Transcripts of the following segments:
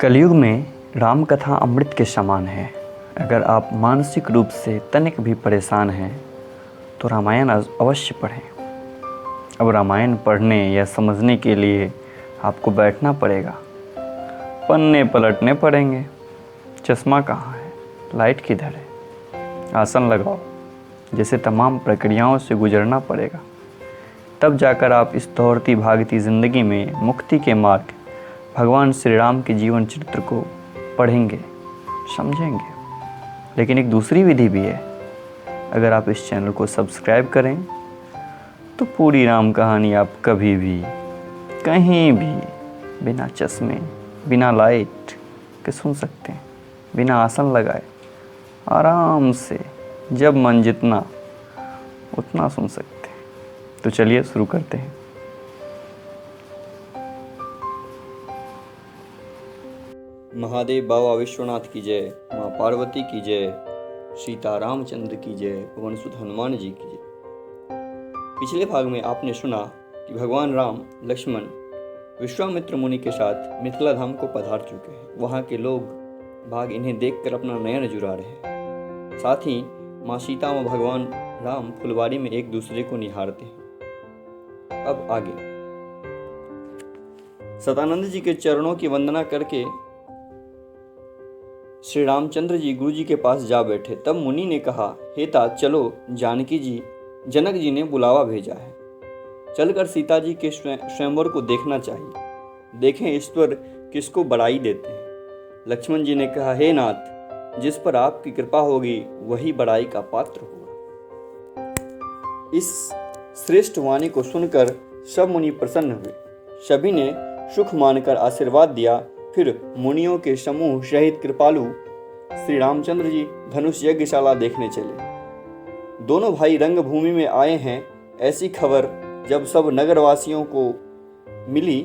कलयुग में राम कथा अमृत के समान है। अगर आप मानसिक रूप से तनिक भी परेशान हैं तो रामायण अवश्य पढ़ें। अब रामायण पढ़ने या समझने के लिए आपको बैठना पड़ेगा, पन्ने पलटने पड़ेंगे। चश्मा कहाँ है, लाइट किधर है, आसन लगाओ, जैसे तमाम प्रक्रियाओं से गुजरना पड़ेगा। तब जाकर आप इस दौड़ती भागती ज़िंदगी में मुक्ति के मार्ग भगवान श्री राम के जीवन चरित्र को पढ़ेंगे, समझेंगे। लेकिन एक दूसरी विधि भी है। अगर आप इस चैनल को सब्सक्राइब करें तो पूरी राम कहानी आप कभी भी, कहीं भी, बिना चश्मे, बिना लाइट के सुन सकते हैं, बिना आसन लगाए, आराम से, जब मन जितना उतना सुन सकते हैं। तो चलिए शुरू करते हैं। महादेव बाबा विश्वनाथ की जय, माँ पार्वती की जय, सीता रामचंद्र की जय, पवन सुत हनुमान जी की जय। पिछले भाग में आपने सुना कि भगवान राम लक्ष्मण विश्वामित्र मुनि के साथ मिथिला धाम को पधार चुके हैं। वहाँ के लोग भाग इन्हें देखकर अपना नयन जुड़ा रहे हैं। साथ ही माँ सीता व भगवान राम फुलवारी में एक दूसरे को निहारते हैं। अब आगे सदानंद जी के चरणों की वंदना करके श्री रामचंद्र जी गुरु जी के पास जा बैठे। तब मुनि ने कहा, हे तात चलो, जानकी जी, जनक जी ने बुलावा भेजा है। चलकर सीता जी के स्वयंवर को देखना चाहिए। देखें ईश्वर किसको बड़ाई देते हैं। लक्ष्मण जी ने कहा, हे नाथ, जिस पर आपकी कृपा होगी वही बड़ाई का पात्र होगा। इस श्रेष्ठ वाणी को सुनकर सब मुनि प्रसन्न हुए। सभी ने सुख मानकर आशीर्वाद दिया। फिर मुनियों के समूह सहित कृपालु श्री रामचंद्र जी धनुष यज्ञशाला देखने चले। दोनों भाई रंगभूमि में आए हैं, ऐसी खबर जब सब नगरवासियों को मिली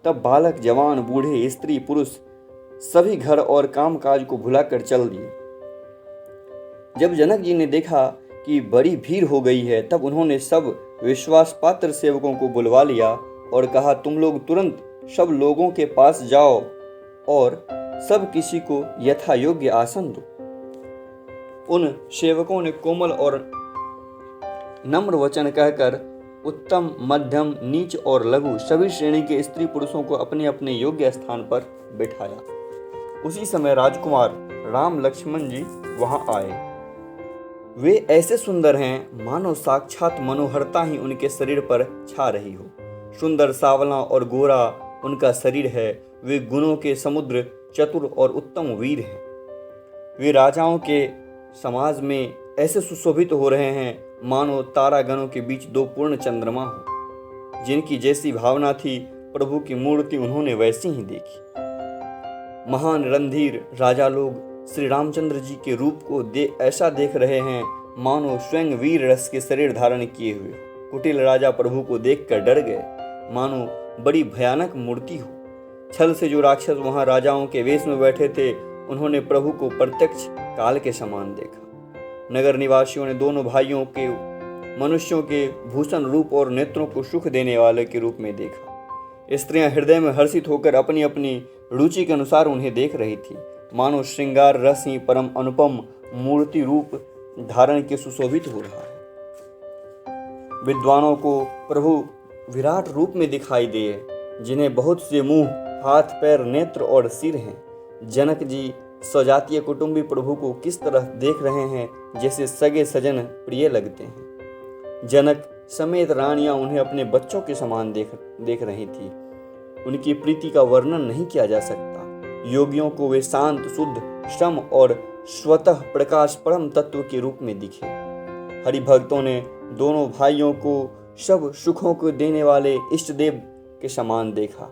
तब बालक, जवान, बूढ़े, स्त्री, पुरुष सभी घर और कामकाज को भुलाकर चल दिए। जब जनक जी ने देखा कि बड़ी भीड़ हो गई है तब उन्होंने सब विश्वास पात्र सेवकों को बुलवा लिया और कहा, तुम लोग तुरंत सब लोगों के पास जाओ और सब किसी को यथा योग्य आसन दो। उन सेवकों ने कोमल और नम्र वचन कहकर उत्तम, मध्यम, नीच और लघु सभी श्रेणी के स्त्री पुरुषों को अपने अपने योग्य स्थान पर बिठाया। उसी समय राजकुमार राम लक्ष्मण जी वहां आए। वे ऐसे सुंदर हैं मानो साक्षात मनोहरता ही उनके शरीर पर छा रही हो। सुंदर, सांवला और गोरा उनका शरीर है। वे गुणों के समुद्र, चतुर और उत्तम वीर हैं। वे राजाओं के समाज में ऐसे सुशोभित हो रहे हैं मानो तारागणों के बीच दो पूर्ण चंद्रमा हो। जिनकी जैसी भावना थी प्रभु की मूर्ति उन्होंने वैसी ही देखी। महान रणधीर राजा लोग श्री रामचंद्र जी के रूप को ऐसा देख रहे हैं मानो स्वयं वीर रस के शरीर धारण किए हुए। कुटिल राजा प्रभु को देखकर डर गए, मानो बड़ी भयानक मूर्ति हो। छल से जो राक्षस वहां राजाओं के वेश में बैठे थे उन्होंने प्रभु को प्रत्यक्ष काल के समान देखा। नगर निवासियों ने दोनों भाइयों के मनुष्यों के भूषण रूप और नेत्रों को सुख देने वाले के रूप में देखा। स्त्रियां हृदय में हर्षित होकर अपनी अपनी रुचि के अनुसार उन्हें देख रही थी, मानो श्रृंगार रस ही परम अनुपम मूर्ति रूप धारण के सुशोभित हो रहा है। विद्वानों को प्रभु विराट रूप में दिखाई दिए, जिन्हें बहुत से मुंह, हाथ, पैर, नेत्र और सिर हैं। जनक जी स्वजातीय कुटुंबी प्रभु को किस तरह देख रहे हैं जैसे सगे सजन प्रिय लगते हैं। जनक समेत रानियां उन्हें अपने बच्चों के समान देख रही थी। उनकी प्रीति का वर्णन नहीं किया जा सकता। योगियों को वे शांत, शुद्ध, सम और स्वतः प्रकाश परम तत्व के रूप में दिखे। हरि भक्तों ने दोनों भाइयों को सब सुखों को देने वाले इष्ट देव के समान देखा।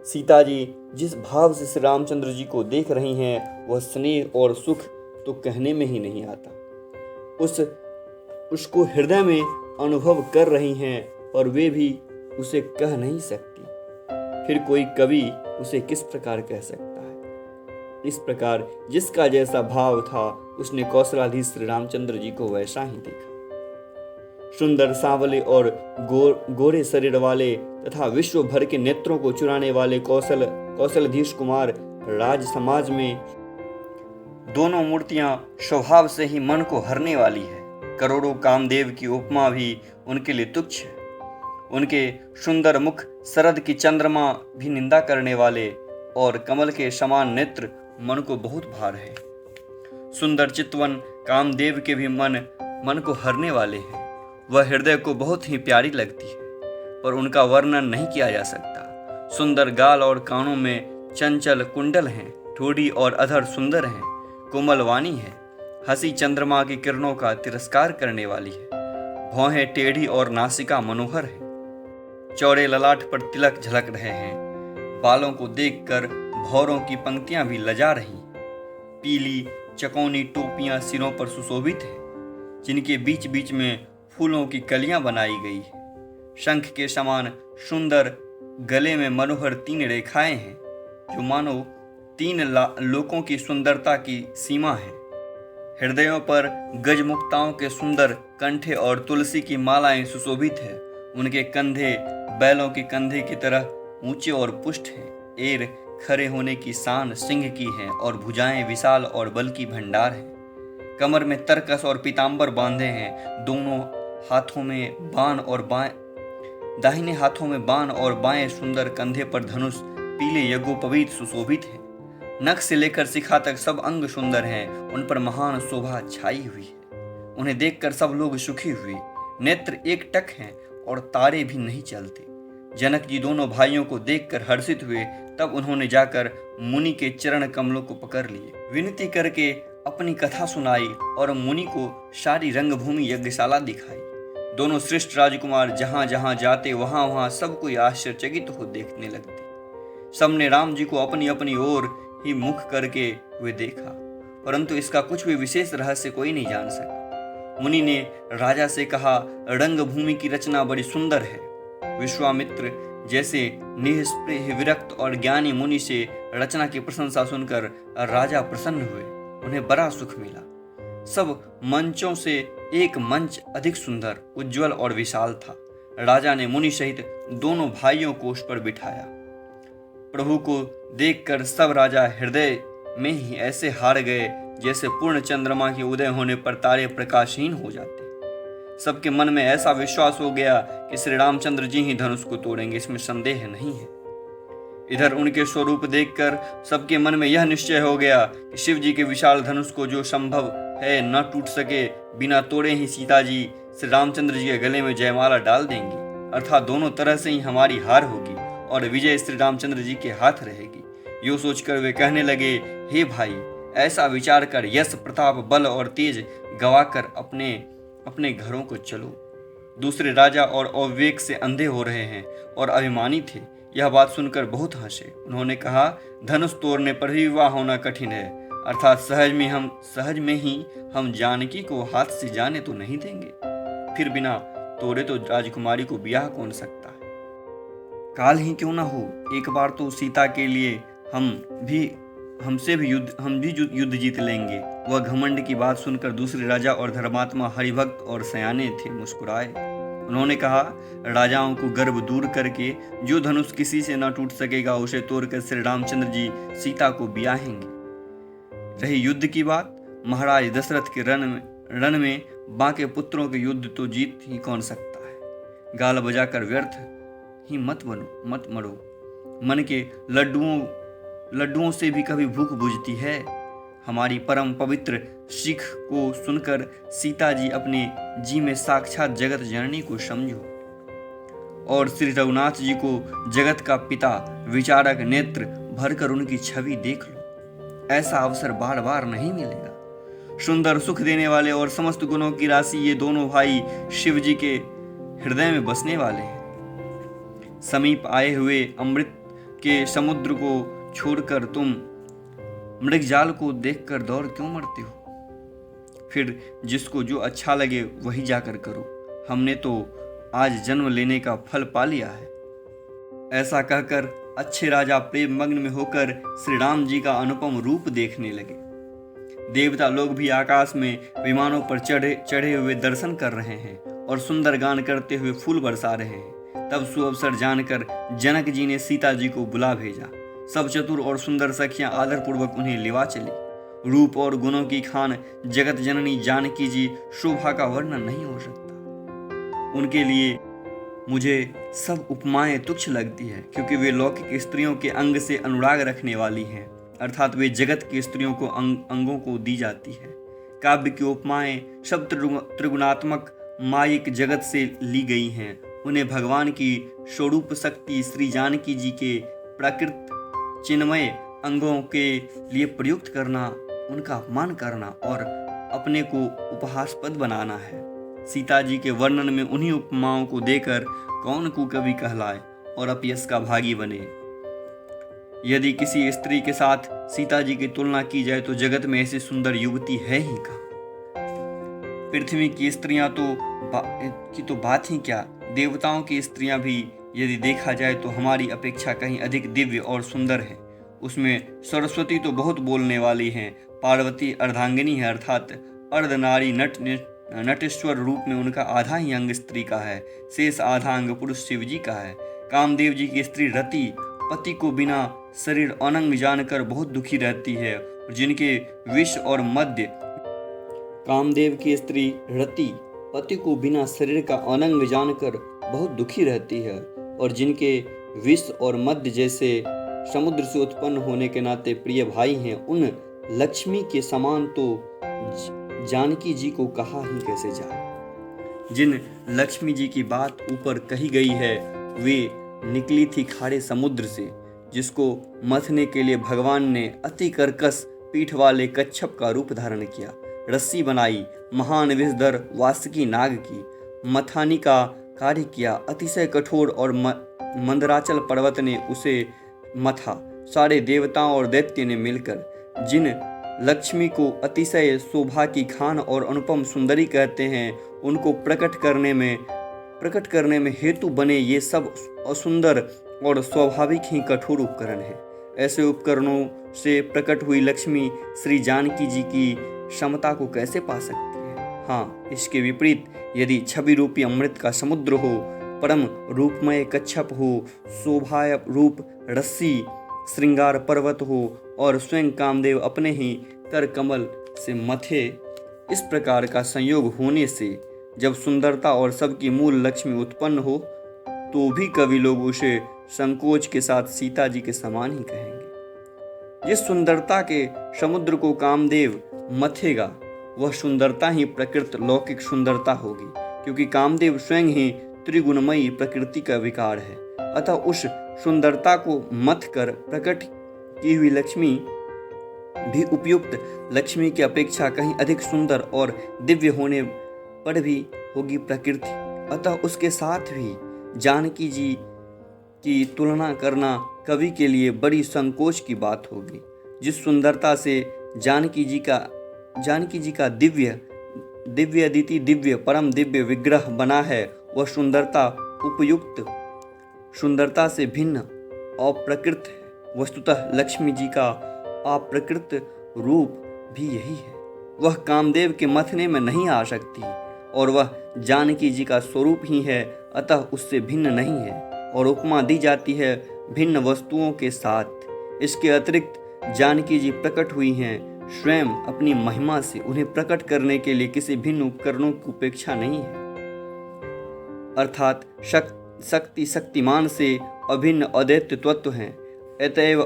सीता जी जिस भाव से श्री रामचंद्र जी को देख रही हैं वह स्नेह और सुख तो कहने में ही नहीं आता। उसको हृदय में अनुभव कर रही हैं और वे भी उसे कह नहीं सकती। फिर कोई कवि उसे किस प्रकार कह सकता है। इस प्रकार जिसका जैसा भाव था उसने कौशलाधीश श्री रामचंद्र जी को वैसा ही देखा। सुंदर, सांवले और गोरे शरीर वाले तथा विश्व भर के नेत्रों को चुराने वाले कौशलाधीश कुमार राज समाज में दोनों मूर्तियां स्वभाव से ही मन को हरने वाली है। करोड़ों कामदेव की उपमा भी उनके लिए तुच्छ है। उनके सुंदर मुख, शरद की चंद्रमा भी निंदा करने वाले और कमल के समान नेत्र मन को बहुत भार है। सुंदर चितवन कामदेव के भी मन को हरने वाले हैं। वह हृदय को बहुत ही प्यारी लगती है, पर उनका वर्णन नहीं किया जा सकता। सुंदर गाल और कानों में चंचल कुंडल हैं, ठोड़ी और अधर सुंदर हैं, कोमल वाणी है, हंसी चंद्रमा की किरणों का तिरस्कार करने वाली है, भौहें टेढ़ी और नासिका मनोहर है, चौड़े ललाट पर तिलक झलक रहे हैं, बालों को देखकर भौरों की पंक्तियां भी लजा रही, पीली चकौनी टोपियां सिरों पर सुशोभित हैं, जिनके बीच बीच में फूलों की कलियां बनाई गई है, शंख के समान सुंदर गले में मनोहर 3 रेखाएं हैं, जो मानो 3 लोकों की सुंदरता की सीमा है। हृदयों पर गजमुक्ताओं के सुंदर कंठे और तुलसी की मालाएं सुशोभित है। उनके कंधे बैलों के कंधे की तरह ऊंचे और पुष्ट हैं। एर खड़े होने की शान सिंह की है और भुजाएं विशाल और बल की भंडार है। कमर में तरकस और पीतांबर बांधे हैं। दोनों हाथों में बाण और दाहिने हाथों में बाण और बाएं सुंदर कंधे पर धनुष पीले यज्ञोपवीत सुशोभित है। नख से लेकर शिखा तक सब अंग सुंदर हैं। उन पर महान शोभा छाई हुई है। उन्हें देखकर सब लोग सुखी हुए। नेत्र एक टक हैं और तारे भी नहीं चलते। जनक जी दोनों भाइयों को देखकर हर्षित हुए। तब उन्होंने जाकर मुनि के चरण कमलों को पकड़ लिए, विनती करके अपनी कथा सुनाई और मुनि को सारी रंगभूमि यज्ञशाला दिखाई। दोनों श्रेष्ठ राजकुमार जहां जहां जाते वहां वहां सब कोई आश्चर्यचकित हो देखने लगते। सबने राम जी को अपनी अपनी ओर ही मुख करके हुए देखा, परंतु इसका कुछ भी विशेष रहस्य कोई नहीं जान सका। मुनि ने राजा से कहा, रंगभूमि की रचना बड़ी सुंदर है। विश्वामित्र जैसे निष्प्रिय विरक्त और ज्ञानी मुनि से रचना की प्रशंसा सुनकर राजा प्रसन्न हुए। उन्हें बड़ा सुख मिला। सब मंचों से एक मंच अधिक सुंदर, उज्जवल और विशाल था। राजा ने मुनि सहित दोनों भाइयों को उस पर बिठाया। प्रभु को देखकर सब राजा हृदय में ही ऐसे हार गए जैसे पूर्ण चंद्रमा के उदय होने पर तारे प्रकाशहीन हो जाते। सबके मन में ऐसा विश्वास हो गया कि श्री रामचंद्र जी ही धनुष को तोड़ेंगे, इसमें संदेह नहीं है। इधर उनके स्वरूप देखकर सबके मन में यह निश्चय हो गया कि शिव जी के विशाल धनुष को जो संभव है न टूट सके, बिना तोड़े ही सीता जी श्री रामचंद्र जी के गले में जयमाला डाल देंगी, अर्थात दोनों तरह से ही हमारी हार होगी और विजय श्री रामचंद्र जी के हाथ रहेगी। यो सोचकर वे कहने लगे, हे भाई, ऐसा विचार कर यश प्रताप बल और तेज गवाकर अपने घरों को चलो। दूसरे राजा और अविवेक से अंधे हो रहे हैं और अभिमानी थे। यह बात सुनकर बहुत हंसे। उन्होंने कहा, धनुष तोड़ने पर भी विवाह होना कठिन है, अर्थात सहज में ही हम जानकी को हाथ से जाने तो नहीं देंगे। फिर बिना तोड़े तो राजकुमारी को ब्याह कौन सकता है। काल ही क्यों ना हो, एक बार तो सीता के लिए हम भी युद्ध जीत लेंगे। वह घमंड की बात सुनकर दूसरे राजा और धर्मात्मा हरिभक्त और सयाने थे मुस्कुराए। उन्होंने कहा, राजाओं को गर्व दूर करके जो धनुष किसी से न टूट सकेगा उसे तोड़कर श्री रामचंद्र जी सीता को ब्याहेंगे। रही युद्ध की बात, महाराज दशरथ के रण में बाके पुत्रों के युद्ध तो जीत ही कौन सकता है। गाल बजाकर व्यर्थ ही मत मरो। मन के लड्डुओं से भी कभी भूख बुझती है। हमारी परम पवित्र सीख को सुनकर सीता जी अपने जी में साक्षात जगत जननी को समझो और श्री रघुनाथ जी को जगत का पिता विचारक नेत्र भरकर उनकी छवि देख लो। ऐसा अवसर बार बार नहीं मिलेगा। सुंदर सुख देने वाले और समस्त गुणों की राशि ये दोनों भाई शिव जी के हृदय में बसने वाले हैं। समीप आए हुए अमृत के समुद्र को छोड़कर तुम मृगजाल को देखकर दौड़ क्यों मरते हो। फिर जिसको जो अच्छा लगे वही जाकर करो। हमने तो आज जन्म लेने का फल पा लिया है। ऐसा कहकर अच्छे राजा प्रेम मग्न में होकर श्री राम जी का अनुपम रूप देखने लगे। देवता लोग भी आकाश में विमानों पर चढ़े हुए दर्शन कर रहे हैं और सुंदर गान करते हुए फूल बरसा रहे हैं। तब सुअवसर जानकर जनक जी ने सीता जी को बुला भेजा। सब चतुर और सुंदर सखियां आदरपूर्वक उन्हें लिवा चली। रूप और गुणों की खान जगत जननी जानकी जी शोभा का वर्णन नहीं हो सकता। उनके लिए मुझे सब उपमाएं तुच्छ लगती है, क्योंकि वे लौकिक स्त्रियों के अंग से अनुराग रखने वाली हैं, अर्थात वे जगत की स्त्रियों को अंगों को दी जाती है। काव्य की उपमाएं सब त्रिगुणात्मक मायिक जगत से ली गई हैं। उन्हें भगवान की स्वरूप शक्ति श्री जानकी जी के प्राकृत चिन्मय अंगों के लिए प्रयुक्त करना, उनका अपमान करना और अपने को उपहासास्पद बनाना है। सीता जी के वर्णन में उन्हीं उपमाओं को देकर कौन कुकवि कहलाए और अपयश का भागी बने। यदि किसी स्त्री के साथ सीता जी की तुलना की जाए तो जगत में ऐसी सुंदर युवती है ही कहाँ। पृथ्वी की स्त्रियां तो बात ही क्या, देवताओं की स्त्रियां भी यदि देखा जाए तो हमारी अपेक्षा कहीं अधिक दिव्य और सुंदर है। उसमें सरस्वती तो बहुत बोलने वाली हैं, पार्वती अर्धांगिनी है, अर्थात अर्धनारी नटेश्वर रूप में उनका आधा ही अंग स्त्री का है, शेष आधा अंग पुरुष शिव जी का है। कामदेव जी की स्त्री रति पति को बिना शरीर अनंग जानकर बहुत दुखी रहती है, जिनके विष और मध्य कामदेव की स्त्री रति पति को बिना शरीर का अनंग जानकर बहुत दुखी रहती है, और जिनके विष और मध्य जैसे समुद्र से उत्पन्न होने के नाते प्रिय भाई हैं, उन लक्ष्मी के समान तो जानकी जी को कहा ही कैसे जाए। जिन लक्ष्मी जी की बात ऊपर कही गई है वे निकली थी खारे समुद्र से, जिसको मथने के लिए भगवान ने अति कर्कश पीठ वाले कच्छप का रूप धारण किया। रस्सी बनाई, महान विषधर वासुकी नाग की मथानी का कार्य किया। अतिशय कठोर और मंदराचल पर्वत ने उसे मथा। सारे देवताओं और दैत्य ने मिलकर जिन लक्ष्मी को अतिशय शोभा की खान और अनुपम सुंदरी कहते हैं, उनको प्रकट करने में हेतु बने ये सब असुंदर और स्वाभाविक ही कठोर उपकरण है। ऐसे उपकरणों से प्रकट हुई लक्ष्मी श्री जानकी जी की क्षमता को कैसे पा सकती है। हाँ, इसके विपरीत यदि छवि रूपी अमृत का समुद्र हो, परम रूपमय कच्छप हो, शोभा रूप रस्सी श्रृंगार पर्वत हो और स्वयं कामदेव अपने ही कर कमल से मथे, इस प्रकार का संयोग होने से जब सुंदरता और सबकी मूल लक्ष्मी उत्पन्न हो तो भी कवि लोग उसे संकोच के साथ सीता जी के समान ही कहेंगे। जिस सुंदरता के समुद्र को कामदेव मथेगा वह सुंदरता ही प्रकृत लौकिक सुंदरता होगी, क्योंकि कामदेव स्वयं ही त्रिगुणमयी प्रकृति का विकार है। अतः उस सुंदरता को मथ कर प्रकट की हुई लक्ष्मी भी उपयुक्त लक्ष्मी की अपेक्षा कहीं अधिक सुंदर और दिव्य होने पर भी होगी प्रकृति। अतः उसके साथ भी जानकी जी की तुलना करना कवि के लिए बड़ी संकोच की बात होगी। जिस सुंदरता से जानकी जी का दिव्य अदिति दिव्य परम दिव्य विग्रह बना है, वह सुंदरता उपयुक्त सुंदरता से भिन्न अप्रकृत है। वस्तुतः लक्ष्मी जी का अप्रकृत रूप भी यही है। वह कामदेव के मथने में नहीं आ सकती और वह जानकी जी का स्वरूप ही है, अतः उससे भिन्न नहीं है। और उपमा दी जाती है भिन्न वस्तुओं के साथ। इसके अतिरिक्त जानकी जी प्रकट हुई हैं स्वयं अपनी महिमा से। उन्हें प्रकट करने के लिए किसी भिन्न उपकरणों की उपेक्षा नहीं है, अर्थात शक्तिमान से अभिन्न अद्वैत तत्व हैं, अतएव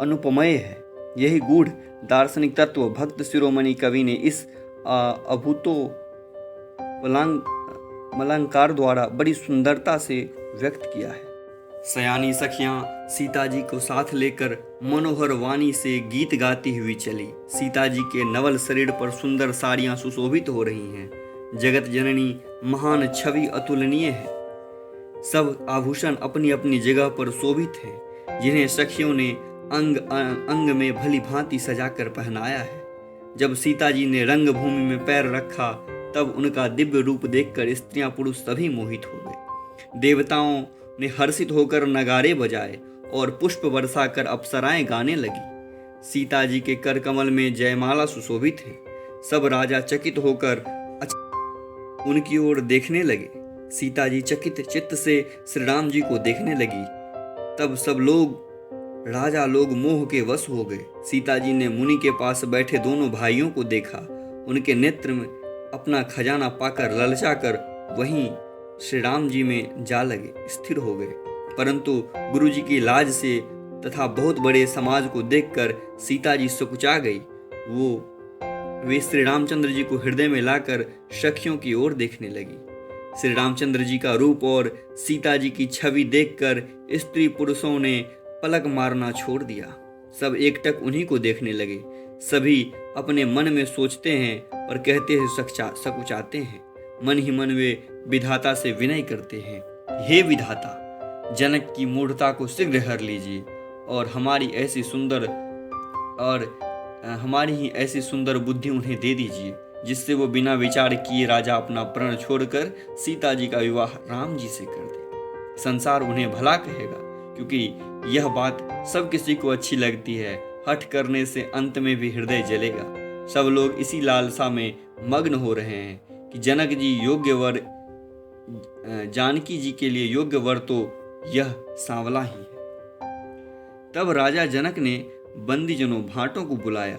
अनुपमय है। यही गूढ़ दार्शनिक तत्व भक्त शिरोमणि कवि ने इस अभूतो अलंकार द्वारा बड़ी सुंदरता से व्यक्त किया है। सयानी सखियां सीता जी को साथ लेकर मनोहर वाणी से गीत गाती हुई चली। सीता जी के नवल शरीर पर सुंदर साड़ियां सुशोभित हो रही हैं। जगत जननी महान छवि अतुलनीय है। सब आभूषण अपनी अपनी जगह पर शोभित हैं, जिन्हें सखियों ने अंग अंग में भली भांति सजाकर पहनाया है। जब सीता जी ने रंगभूमि में पैर रखा तब उनका दिव्य रूप देखकर स्त्रियां पुरुष सभी मोहित हो गए। देवताओं ने हर्षित होकर नगारे बजाए और पुष्प बरसा कर अप्सराएं गाने लगी। सीता जी के कर कमल में जयमाला सुशोभित है। सब राजा चकित होकर उनकी ओर देखने लगे। सीता जी चकित चित्त से श्री राम जी को देखने लगी। तब सब लोग राजा लोग मोह के वश हो गए। सीता जी ने मुनि के पास बैठे दोनों भाइयों को देखा। उनके नेत्र में अपना खजाना पाकर ललचाकर वहीं श्री राम जी में जा लगे, स्थिर हो गए। परंतु गुरु जी की लाज से तथा बहुत बड़े समाज को देखकर सीता जी सकुचा गई। वे श्री रामचंद्र जी को हृदय में लाकर सखियों की ओर देखने लगी। श्री रामचंद्र जी का रूप और सीता जी की छवि देखकर स्त्री पुरुषों ने पलक मारना छोड़ दिया। सब एकटक उन्हीं को देखने लगे। सभी अपने मन में सोचते हैं और कहते हैं सकुचाते हैं। मन ही मन वे विधाता से विनय करते हैं, हे विधाता, जनक की मूढ़ता को शीघ्र हर लीजिए और हमारी ही ऐसी सुंदर बुद्धि उन्हें दे दीजिए जिससे वो बिना विचार किए राजा अपना प्रण छोड़कर सीता जी का विवाह राम जी से कर दे। संसार उन्हें भला कहेगा, क्योंकि यह बात सब किसी को अच्छी लगती है। हठ करने से अंत में भी हृदय जलेगा। सब लोग इसी लालसा में मग्न हो रहे हैं कि जनक जी योग्य वर, जानकी जी के लिए योग्य वर तो यह सांवला ही है। तब राजा जनक ने बंदीजनों भाटों को बुलाया।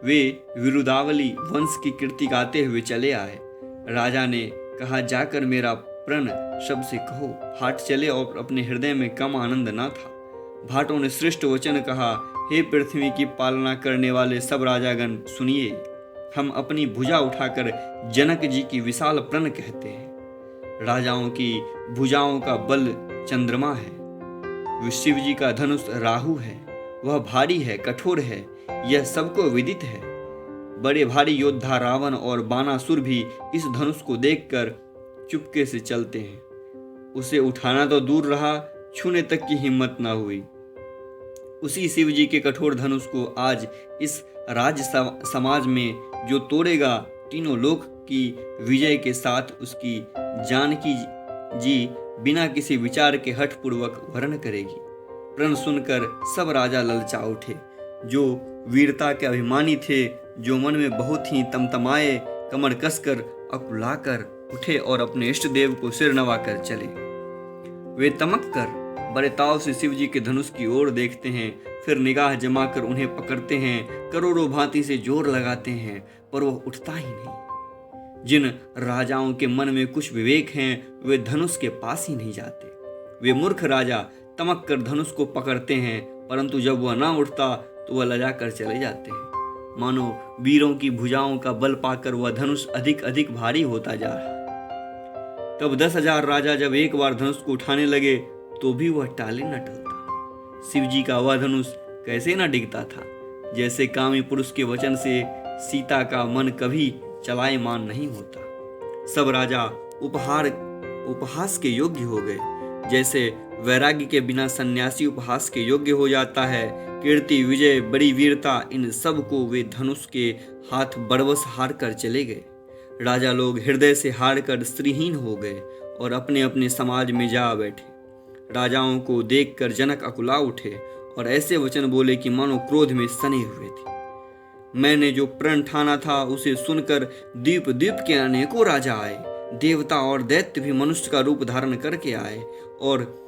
वे विरुदावली वंश की कीर्ति गाते हुए चले आए। राजा ने कहा, जाकर मेरा प्रण शब्द से कहो। भाट चले और अपने हृदय में कम आनंद न था। भाटों ने श्रेष्ठ वचन कहा, हे पृथ्वी की पालना करने वाले सब राजागण सुनिए। हम अपनी भुजा उठाकर जनक जी की विशाल प्रण कहते हैं। राजाओं की भुजाओं का बल चंद्रमा है। शिव जी का धनुष राहु है। वह भारी है, कठोर है, यह सबको विदित है। बड़े भारी योद्धा रावण और बानासुर भी इस धनुष को देखकर चुपके से चलते हैं। उसे उठाना तो दूर रहा, छूने तक की हिम्मत न हुई। उसी शिव जी के कठोर धनुष को आज इस राज्य समाज में जो तोड़ेगा, तीनों लोक की विजय के साथ उसकी जानकी जी बिना किसी विचार के हठपूर्वक वर्ण करेगी। प्रण सुनकर सब राजा ललचा उठे। जो वीरता के अभिमानी थे, जो मन में बहुत ही तमतमाए, कमर कसकर अकुलाकर उठे और अपने इष्ट देव को सिर नवाकर चले। वे तमक कर बड़े ताव से शिव जी के धनुष की ओर देखते हैं, फिर निगाह जमाकर उन्हें पकड़ते हैं, करोड़ों भांति से जोर लगाते हैं, पर वह उठता ही नहीं। जिन राजाओं के मन में कुछ विवेक हैं, वे धनुष के पास ही नहीं जाते। वे मूर्ख राजा तमक कर धनुष को पकड़ते हैं, परंतु जब वह ना उठता तो वह लजा कर चले जाते हैं। मानो वीरों की भुजाओं का बल पाकर वह धनुष अधिक अधिक भारी होता जा रहा। तब 10,000 राजा जब एक बार धनुष को उठाने लगे तो भी वह टाले न टलता। शिव जी का वह धनुष कैसे न डिगता था। जैसे कामी पुरुष के वचन से सीता का मन कभी चलायमान नहीं होता। सब राजा उपहास के योग्य हो गए। जैसे वैराग्य के बिना सन्यासी उपहास के योग्य हो जाता है। कीर्ति, विजय, बड़ी वीरता, इन सब को वे धनुष के हाथ बड़वस हार कर चले गए। राजा लोग हृदय से हार कर स्त्रीहीन हो गए और अपने अपने समाज में जा बैठे। राजाओं को देखकर जनक अकुला उठे और ऐसे वचन बोले कि मानो क्रोध में सने हुए थे। मैंने जो प्रण ठाना था उसे सुनकर द्वीप द्वीप के अनेकों राजा आए। देवता और दैत्य भी मनुष्य का रूप धारण करके आए और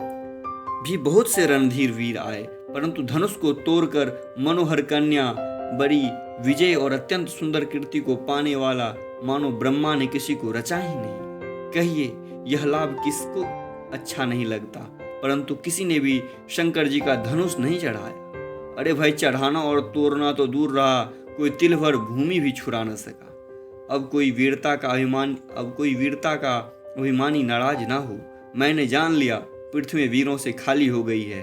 भी बहुत से रणधीर वीर आए, परंतु धनुष को तोड़कर मनोहर कन्या, बड़ी विजय और अत्यंत सुंदर कीर्ति को पाने वाला मानो ब्रह्मा ने किसी को रचा ही नहीं। कहिए यह लाभ किसको अच्छा नहीं लगता, परंतु किसी ने भी शंकर जी का धनुष नहीं चढ़ाया। अरे भाई, चढ़ाना और तोड़ना तो दूर रहा, कोई तिल भर भूमि भी छुड़ा न सका। अब कोई वीरता का अभिमानी नाराज ना हो। मैंने जान लिया पृथ्वी वीरों से खाली हो गई है।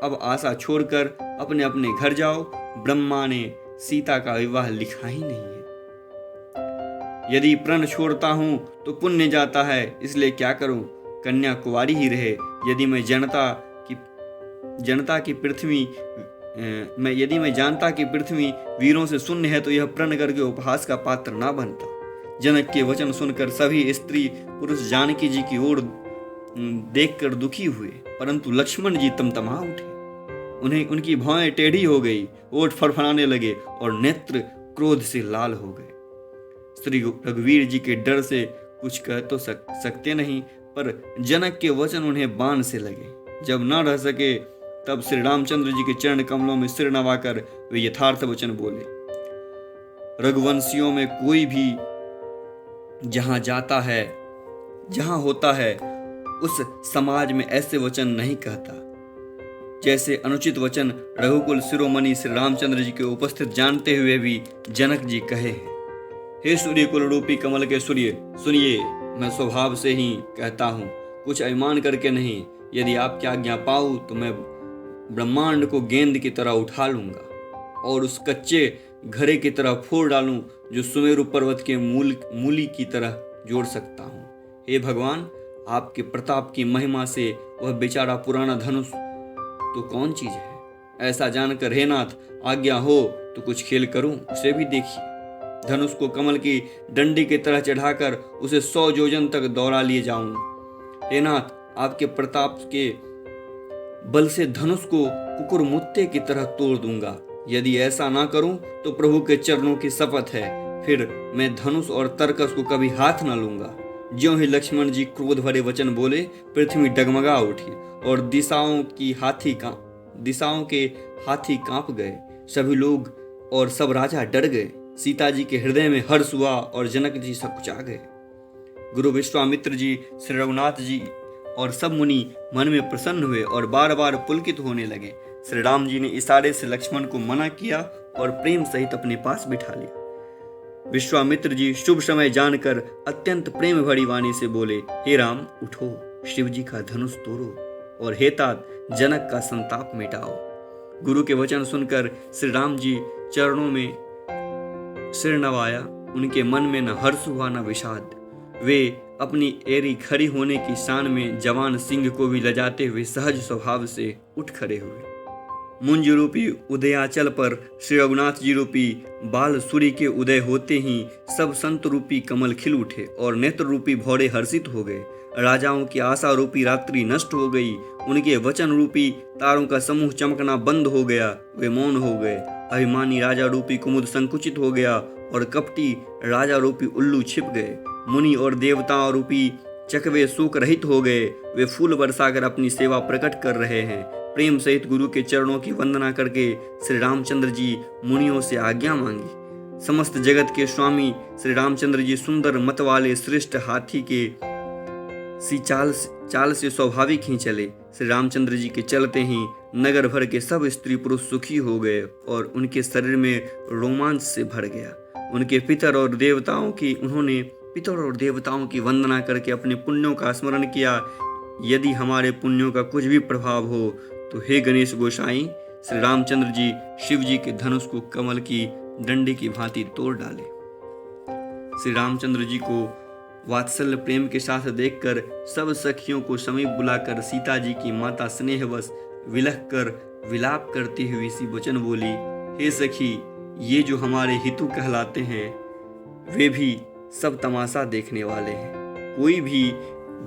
अब आशा छोड़कर अपने अपने घर जाओ। ब्रह्मा ने सीता का विवाह लिखा ही नहीं है। यदि प्रण छोड़ता हूं तो पुण्य जाता है, इसलिए क्या करूं, कन्या कुंवारी ही रहे। यदि मैं जानता कि पृथ्वी वीरों से शून्य है तो यह प्रण करके उपहास का पात्र ना बनता। जनक के वचन सुनकर सभी स्त्री पुरुष जानकी जी की ओर देखकर दुखी हुए, परंतु लक्ष्मण जी तमतमा उठे। उनकी भौहें टेढ़ी हो गई, ओठ फड़फड़ाने लगे और नेत्र क्रोध से लाल हो गए। श्री रघुवीर जी के डर से कुछ कह तो सकते नहीं, पर जनक के वचन उन्हें बाण से लगे। जब न रह सके तब श्री रामचंद्र जी के चरण कमलों में सिर नवाकर वे यथार्थ वचन बोले। रघुवंशियों में कोई भी जहां जाता है, जहां होता है, उस समाज में ऐसे वचन नहीं कहता जैसे अनुचित वचन रघुकुल शिरोमणि श्री रामचंद्र जी के उपस्थित जानते हुए भी जनक जी कहे हैं। हे सूर्य कुल रूपी कमल के सूर्य, सुनिए, मैं स्वभाव से ही कहता हूँ, कुछ अभिमान करके नहीं। यदि आपकी आज्ञा पाऊं तो मैं ब्रह्मांड को गेंद की तरह उठा लूंगा और उस कच्चे घड़े की तरह फोड़ डालूं जो सुमेरु पर्वत के मूली की तरह जोड़ सकता हूँ। हे भगवान, आपके प्रताप की महिमा से वह बेचारा पुराना धनुष तो कौन चीज है। ऐसा जानकर हे नाथ, आज्ञा हो तो कुछ खेल करूं, उसे भी देखिए। धनुष को कमल की डंडी की तरह चढ़ाकर उसे 100 योजन तक दौड़ा लिए जाऊं। हे नाथ, आपके प्रताप के बल से धनुष को कुकुरमुत्ते की तरह तोड़ दूंगा। यदि ऐसा ना करूं तो प्रभु के चरणों की शपथ है, फिर मैं धनुष और तरकस को कभी हाथ न लूंगा। ज्यों ही लक्ष्मण जी क्रोध भरे वचन बोले, पृथ्वी डगमगा उठी और दिशाओं के हाथी कांप गए। सभी लोग और सब राजा डर गए। सीता जी के हृदय में हर्ष हुआ और जनक जी सकुचा गए। गुरु विश्वामित्र जी, श्री रघुनाथ जी और सब मुनि मन में प्रसन्न हुए और बार बार पुलकित होने लगे। श्री राम जी ने इशारे से लक्ष्मण को मना किया और प्रेम सहित अपने पास बिठा लिया। विश्वामित्र जी शुभ समय जानकर अत्यंत प्रेम भरी वाणी से बोले, हे राम, उठो, शिव जी का धनुष तोड़ो और हे तात, जनक का संताप मिटाओ। गुरु के वचन सुनकर श्री राम जी चरणों में सिर नवाया। उनके मन में न हर्ष हुआ न विषाद। वे अपनी एरी खड़ी होने की शान में जवान सिंह को भी लजाते हुए सहज स्वभाव से उठ खड़े हुए। मुंज रूपी उदयाचल पर श्री रघुनाथ जी रूपी बाल सूर्य के उदय होते ही सब संत रूपी कमल खिल उठे और नेत्र रूपी भौरे हर्षित हो गए। राजाओं की आशा रूपी रात्रि नष्ट हो गई। उनके वचन रूपी तारों का समूह चमकना बंद हो गया। वे मौन हो गए। अभिमानी राजा रूपी कुमुद संकुचित हो गया और कपटी राजा रूपी उल्लू छिप गए। मुनि और देवताओं रूपी चकवे शोक रहित हो गए। वे फूल बरसाकर अपनी सेवा प्रकट कर रहे हैं। प्रेम सहित गुरु के चरणों की वंदना करके श्री रामचंद्र जी मुनियों से आज्ञा मांगी। समस्त जगत के स्वामी श्री रामचंद्र जी सुंदर मत वाले श्रेष्ठ हाथी के सी चाल से स्वाभाविक ही चले। श्री रामचंद्र जी के चलते ही नगर भर के सब स्त्री पुरुष सुखी हो गए और उनके शरीर में रोमांच से भर गया। उन्होंने पितर और देवताओं की वंदना करके अपने पुण्यों का स्मरण किया। यदि हमारे पुण्यों का कुछ भी प्रभाव हो तो हे गणेश गोसाई, श्री रामचंद्र जी शिव जी के धनुष को कमल की डंडी की भांति तोड़ डाले। श्री रामचंद्र जी को वात्सल्य प्रेम के साथ देखकर सब सखियों को समीप बुलाकर सीता जी की माता स्नेहवश विलख कर विलाप करती हुई सी वचन बोली, हे सखी, ये जो हमारे हितु कहलाते हैं वे भी सब तमाशा देखने वाले हैं। कोई भी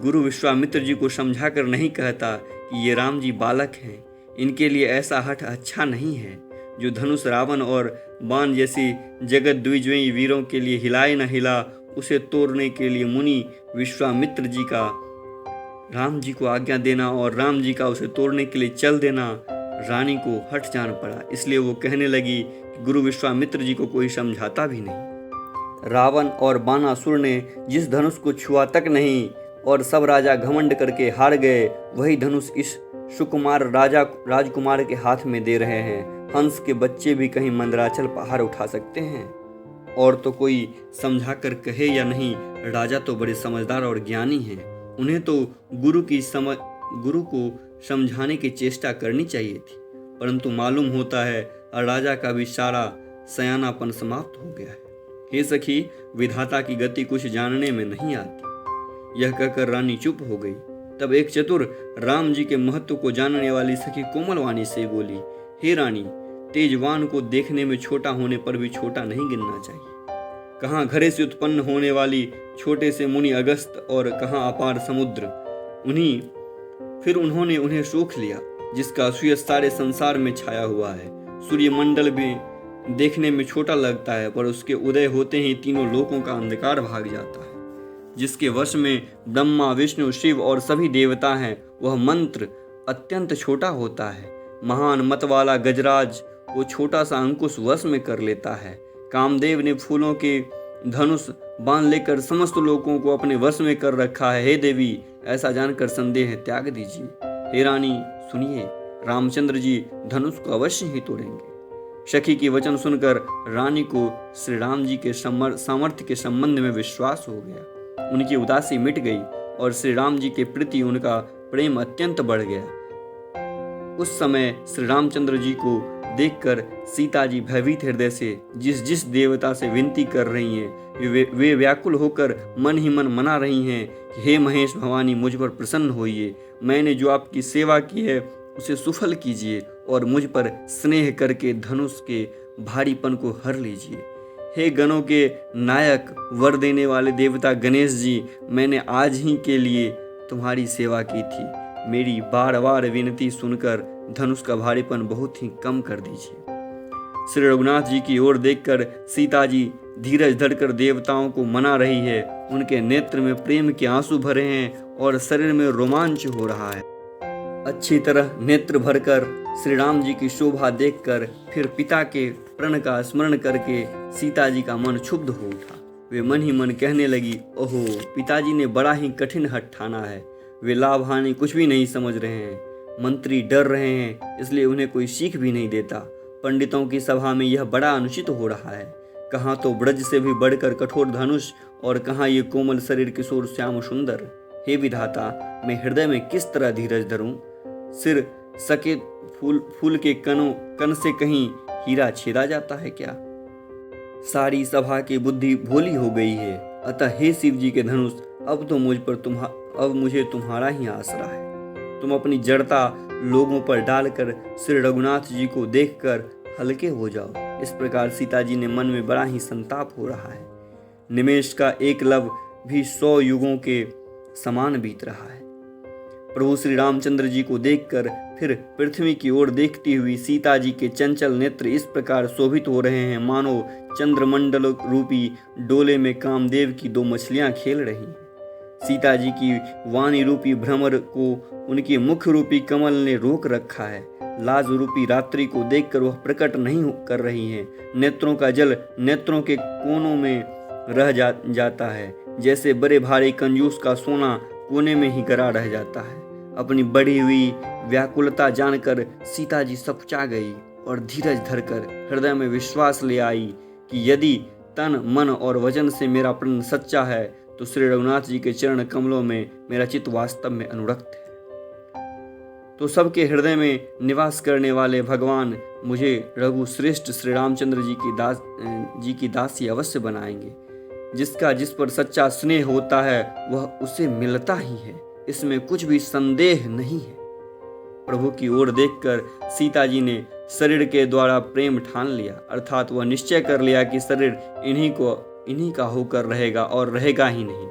गुरु विश्वामित्र जी को समझा कर नहीं कहता कि ये राम जी बालक हैं। इनके लिए ऐसा हठ अच्छा नहीं है। जो धनुष रावण और बाण जैसी जगत द्विजयी वीरों के लिए हिलाए न हिला, उसे तोड़ने के लिए मुनि विश्वामित्र जी का राम जी को आज्ञा देना और राम जी का उसे तोड़ने के लिए चल देना रानी को हट जान पड़ा। इसलिए वो कहने लगी कि गुरु विश्वामित्र जी को कोई समझाता भी नहीं। रावण और बाणासुर ने जिस धनुष को छुआ तक नहीं और सब राजा घमंड करके हार गए, वही धनुष इस सुकुमार राजकुमार के हाथ में दे रहे हैं। हंस के बच्चे भी कहीं मंदराचल पहाड़ उठा सकते हैं। और तो कोई समझा कर कहे या नहीं, राजा तो बड़े समझदार और ज्ञानी हैं। उन्हें तो गुरु को समझाने की चेष्टा करनी चाहिए थी, परंतु मालूम होता है राजा का भी सारा सयानापन समाप्त हो गया है। हे सखी, विधाता की गति कुछ जानने में नहीं आती। यह कहकर रानी चुप हो गई। तब एक चतुर राम जी के महत्व को जानने वाली सखी कोमल वाणी से बोली, हे रानी, तेजवान को देखने में छोटा होने पर भी छोटा नहीं गिनना चाहिए। कहाँ घरे से उत्पन्न होने वाली छोटे से मुनि अगस्त और कहाँ अपार समुद्र। फिर उन्होंने उन्हें सोख लिया जिसका सूर्य सारे संसार में छाया हुआ है। सूर्यमंडल भी देखने में छोटा लगता है, पर उसके उदय होते ही तीनों लोकों का अंधकार भाग जाता है। जिसके वश में ब्रह्मा, विष्णु, शिव और सभी देवता हैं, वह मंत्र अत्यंत छोटा होता है। महान मत वाला गजराज वो छोटा सा अंकुश वश में कर लेता है। कामदेव ने फूलों के धनुष बांध लेकर समस्त लोगों को अपने वश में कर रखा है। हे देवी, ऐसा जानकर संदेह त्याग दीजिए। हे रानी सुनिए, रामचंद्र जी धनुष को अवश्य ही तोड़ेंगे। सखी की वचन सुनकर रानी को श्री राम जी के सामर्थ्य के संबंध में विश्वास हो गया। उनकी उदासी मिट गई और श्री राम जी के प्रति उनका प्रेम अत्यंत बढ़ गया। उस समय श्री रामचंद्र जी को देखकर सीता जी भयभीत हृदय से जिस जिस देवता से विनती कर रही हैं, वे व्याकुल होकर मन ही मन मना रही हैं कि हे महेश भवानी, मुझ पर प्रसन्न होइए। मैंने जो आपकी सेवा की है उसे सुफल कीजिए और मुझ पर स्नेह करके धनुष के भारीपन को हर लीजिए। हे गणों के नायक, वर देने वाले देवता गणेश जी, मैंने आज ही के लिए तुम्हारी सेवा की थी। मेरी बार बार विनती सुनकर धनुष का भारीपन बहुत ही कम कर दीजिए। श्री रघुनाथ जी की ओर देखकर सीता जी धीरज धरकर देवताओं को मना रही है। उनके नेत्र में प्रेम के आंसू भरे हैं और शरीर में रोमांच हो रहा है। अच्छी तरह नेत्र भरकर श्री राम जी की शोभा देखकर फिर पिता के प्रण का स्मरण करके सीता जी का मन क्षुब्ध हो उठा। वे मन ही मन कहने लगी, ओहो, पिताजी ने बड़ा ही कठिन हठ ठाना है। वे लाभ हानि कुछ भी नहीं समझ रहे हैं। मंत्री डर रहे हैं, इसलिए उन्हें कोई सीख भी नहीं देता। पंडितों की सभा में यह बड़ा अनुचित हो रहा है। कहाँ तो ब्रज से भी बढ़कर कठोर धनुष और कहाँ ये कोमल शरीर किशोर श्याम सुंदर। हे विधाता, मैं हृदय में किस तरह धीरज धरूं? सिर सके फूल के कन से कहीं हीरा छेदा जाता है क्या? सारी सभा की बुद्धि भोली हो गई है। अतः हे शिव जी के धनुष, अब मुझे तुम्हारा ही आसरा है। तुम अपनी जड़ता लोगों पर डालकर श्री रघुनाथ जी को देखकर हल्के हो जाओ। इस प्रकार सीता जी ने मन में बड़ा ही संताप हो रहा है। निमेष का एक लब भी 100 युगों के समान बीत रहा है। प्रभु श्री रामचंद्र जी को देखकर फिर पृथ्वी की ओर देखती हुई सीता जी के चंचल नेत्र इस प्रकार शोभित हो रहे हैं मानो चंद्रमंडल रूपी डोले में कामदेव की 2 मछलियां खेल रही हैं। सीता जी की वाणी रूपी भ्रमर को उनके मुख रूपी कमल ने रोक रखा है। लाज रूपी रात्रि को देखकर वह प्रकट नहीं कर रही हैं। नेत्रों का जल नेत्रों के कोनों में रह जाता है, जैसे बड़े भारी कंजूस का सोना कोने में ही गड़ा रह जाता है। अपनी बढ़ी हुई व्याकुलता जानकर सीता जी सकुचा गई और धीरज धरकर हृदय में विश्वास ले आई कि यदि तन मन और वचन से मेरा प्रण सच्चा है तो श्री रघुनाथ जी के चरण कमलों में मेरा चित्त वास्तव में अनुरक्त है। तो सबके हृदय में निवास करने वाले भगवान मुझे रघु श्रेष्ठ श्री रामचंद्र जी की दासी अवश्य बनाएंगे। जिसका जिस पर सच्चा स्नेह होता है वह उसे मिलता ही है, इसमें कुछ भी संदेह नहीं है। प्रभु की ओर देखकर सीता जी ने शरीर के द्वारा प्रेम ठान लिया, अर्थात वह निश्चय कर लिया कि शरीर इन्हीं का होकर रहेगा और रहेगा ही नहीं।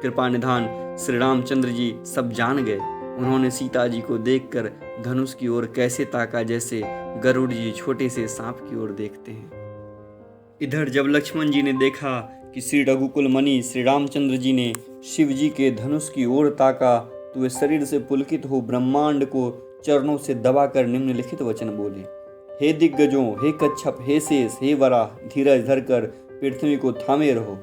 कृपा निधान श्री रामचंद्र जी सब जान गए। उन्होंने सीता जी को देखकर धनुष की ओर कैसे ताका जैसे गरुड़ जी छोटे से सांप की ओर देखते हैं। इधर जब लक्ष्मण जी ने देखा कि श्री रघुकुल मणि श्री रामचंद्र जी ने शिव जी के धनुष की ओर ताका तो वे शरीर से पुलकित हो ब्रह्मांड को चरणों से दबाकर निम्नलिखित वचन बोले, हे दिग्गजों, हे कच्छप, हे शेष, हे वराह, धीरज धरकर पृथ्वी को थामे रहो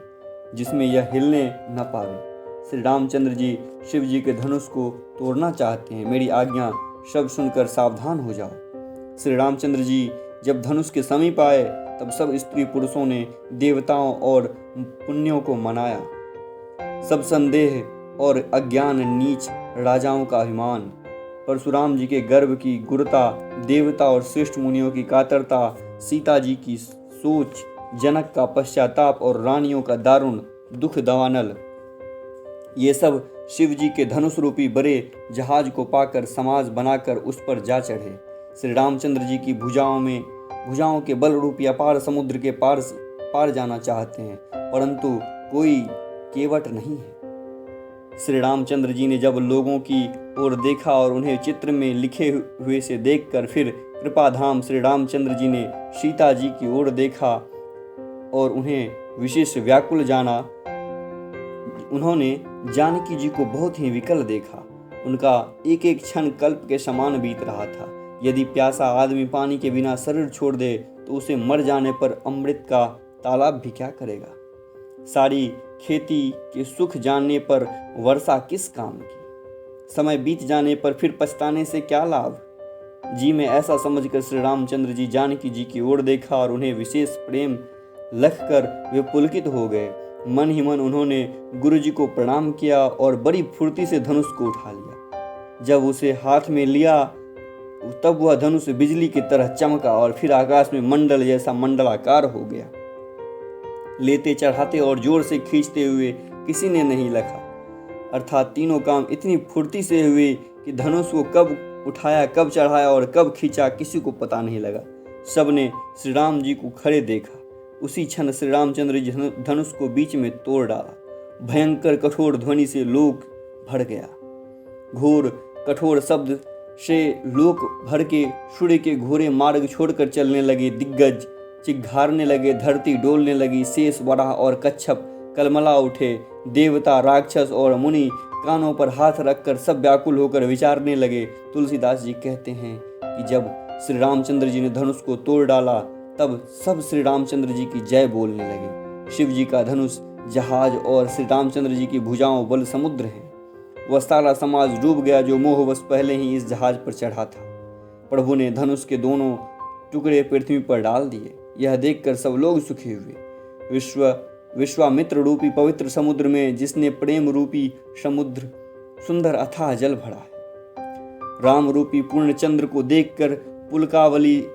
जिसमें यह हिलने न पावे। श्री रामचंद्र जी शिव जी के धनुष को तोड़ना चाहते हैं। मेरी आज्ञा शब्द सुनकर सावधान हो जाओ। श्री रामचंद्र जी जब धनुष के समीप आए तब सब स्त्री पुरुषों ने देवताओं और पुण्यों को मनाया। सब संदेह और अज्ञान नीच राजाओं का अभिमान, परशुराम जी के गर्भ की गुरता, देवता और श्रेष्ठ मुनियों की कातरता, सीता जी की सोच, जनक का पश्चाताप और रानियों का दारुण दुख दवानल, ये सब शिव जी के धनुष रूपी बड़े जहाज को पाकर समाज बनाकर उस पर जा चढ़े। श्री रामचंद्र जी की भुजाओं के बल रूपी अपार समुद्र के पार जाना चाहते हैं, परंतु कोई केवट नहीं है। श्री रामचंद्र जी ने जब लोगों की ओर देखा और उन्हें चित्र में लिखे हुए से देखकर फिर कृपाधाम श्री रामचंद्र जी ने सीता जी की ओर देखा और उन्हें विशेष व्याकुल जाना। उन्होंने जानकी जी को बहुत ही विकल देखा। उनका एक एक क्षण कल्प के समान बीत रहा था। यदि प्यासा आदमी पानी के बिना शरीर छोड़ दे तो उसे मर जाने पर अमृत का तालाब भी क्या करेगा। सारी खेती के सुख जानने पर वर्षा किस काम की। समय बीत जाने पर फिर पछताने से क्या लाभ। जी में ऐसा समझकर श्री रामचंद्र जी जानकी जी की ओर देखा और उन्हें विशेष प्रेम लखकर वे पुलकित हो गए। मन ही मन उन्होंने गुरु जी को प्रणाम किया और बड़ी फुर्ती से धनुष को उठा लिया। जब उसे हाथ में लिया तब वह धनुष बिजली की तरह चमका और फिर आकाश में मंडल जैसा मंडलाकार हो गया। लेते चढ़ाते और जोर से खींचते हुए किसी ने नहीं लखा, अर्थात तीनों काम इतनी फुर्ती से हुए कि धनुष को कब उठाया, कब चढ़ाया और कब खींचा किसी को पता नहीं लगा। सबने श्री राम जी को खड़े देखा। उसी क्षण श्री रामचंद्र जी धनुष को बीच में तोड़ डाला। भयंकर कठोर ध्वनि से लोक भर गया। घोर कठोर शब्द से लोक भर के सूर्य के घोरे मार्ग छोड़कर चलने लगे। दिग्गज चिघारने लगे, धरती डोलने लगी, शेष वराह और कच्छप कलमला उठे। देवता, राक्षस और मुनि कानों पर हाथ रखकर सब व्याकुल होकर विचारने लगे। तुलसीदास जी कहते हैं कि जब श्री रामचंद्र जी ने धनुष को तोड़ डाला तब सब श्री रामचंद्र जी की जय बोलने लगे। शिव जी का धनुष जहाज और श्री रामचंद्र जी की भुजाओं बल समुद्र है। वह सारा समाज डूब गया जो मोहवश पहले ही इस जहाज पर चढ़ा था। प्रभु ने धनुष के दोनों टुकड़े पृथ्वी पर डाल दिए। यह देखकर सब लोग सुखी हुए। विश्वामित्र रूपी पवित्र समुद्र में जिसने प्रेम रूपी समुद्र सुंदर अथाह जल भरा है। राम रूपी पूर्ण चंद्र को देखकर पुलकावली